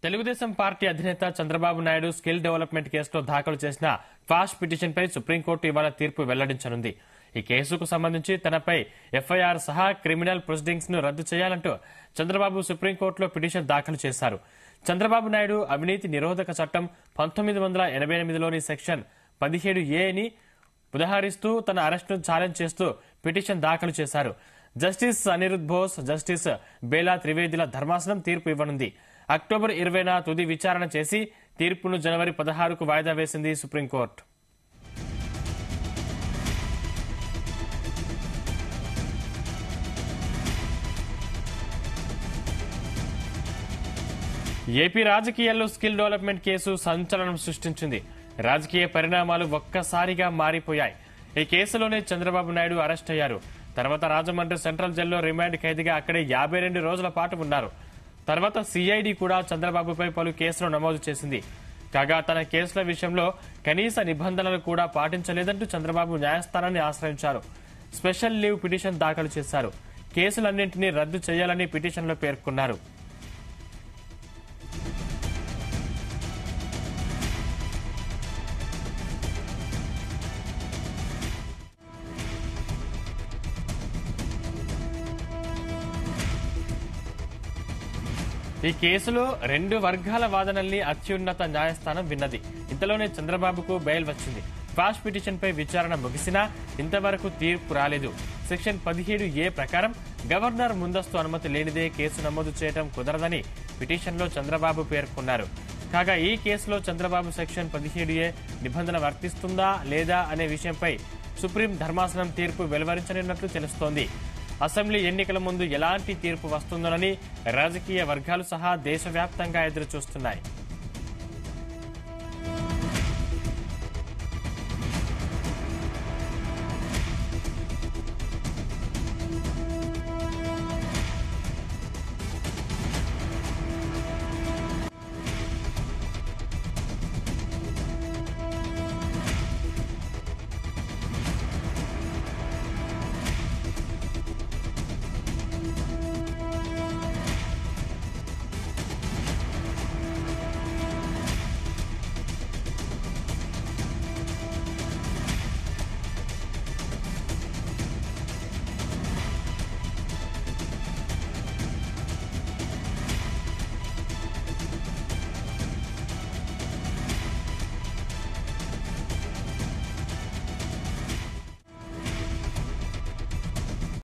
Telugu Desam party అధినేత Chandrababu Naidu skill development కేసులో దాఖలు చేసిన క్వాష్ పిటిషన్పై సుప్రీంకోర్టు ఇవాళ తీర్పు వెల్లడించనుంది. ఈ కేసుకు సంబంధించి తనపై ఎఫ్ఐఆర్ సహా క్రిమినల్ ప్రొసీడింగ్స్ ను రద్దు చేయాలంటూ చంద్రబాబు సుప్రీంకోర్టులో పిటిషన్ దాఖలు చేశారు. చంద్రబాబు నాయుడు అవినీతి నిరోధక చట్టం 1988లోని సెక్షన్ 17A ఉదహరిస్తూ తన అరెస్టును ఛాలెంజ్ చేస్తూ పిటిషన్ దాఖలు చేశారు. జస్టిస్ అనిరుద్ బోస్, జస్టిస్ బేలా త్రివేదిల ధర్మాసనం తీర్పు ఇవ్వనుంది. అక్టోబర్ 20న తుది విచారణ చేసి తీర్పును జనవరి 16కు వాయిదా వేసింది సుప్రీంకోర్టు. ఏపీ రాజకీయాల్లో స్కిల్ డెవలప్మెంట్ కేసు సంచలనం సృష్టించింది. రాజకీయ పరిణామాలు ఒక్కసారిగా మారిపోయాయి. ఈ కేసులోనే చంద్రబాబు నాయుడు అరెస్ట్ అయ్యారు. తర్వాత రాజమండ్రి సెంట్రల్ జైల్లో రిమాండ్ ఖైదీగా అక్కడే 52 రోజుల పాటు ఉన్నారు. తర్వాత సిఐడి కూడా చంద్రబాబుపై పలు కేసులు నమోదు చేసింది. కాగా తన కేసుల విషయంలో కనీస నిబంధనలు కూడా పాటించలేదంటూ చంద్రబాబు న్యాయస్థానాన్ని ఆశ్రయించారు. స్పెషల్ లీవ్ పిటిషన్ దాఖలు చేశారు. కేసులన్నింటినీ రద్దు చేయాలని పిటిషన్లో పేర్కొన్నారు. ఈ కేసులో 2 వర్గాల వాదనల్ని అత్యున్నత న్యాయస్థానం విన్నది. ఇంతలోనే చంద్రబాబుకు బెయిల్ వచ్చింది. క్వాష్ పిటిషన్ పై విచారణ ముగిసినా ఇంతవరకు తీర్పు రాలేదు. సెక్షన్ 17A ప్రకారం గవర్నర్ ముందస్తు అనుమతి లేనిదే కేసు నమోదు చేయడం కుదరదని పిటిషన్లో చంద్రబాబు పేర్కొన్నారు. కాగా ఈ కేసులో చంద్రబాబు సెక్షన్ 17A నిబంధన వర్తిస్తుందా లేదా అనే విషయంపై సుప్రీం ధర్మాసనం తీర్పు వెలువరించనున్నట్లు తెలుస్తోంది. అసెంబ్లీ ఎన్నికల ముందు ఎలాంటి తీర్పు వస్తుందోనని రాజకీయ వర్గాలు సహా దేశవ్యాప్తంగా ఎదురుచూస్తున్నాయి.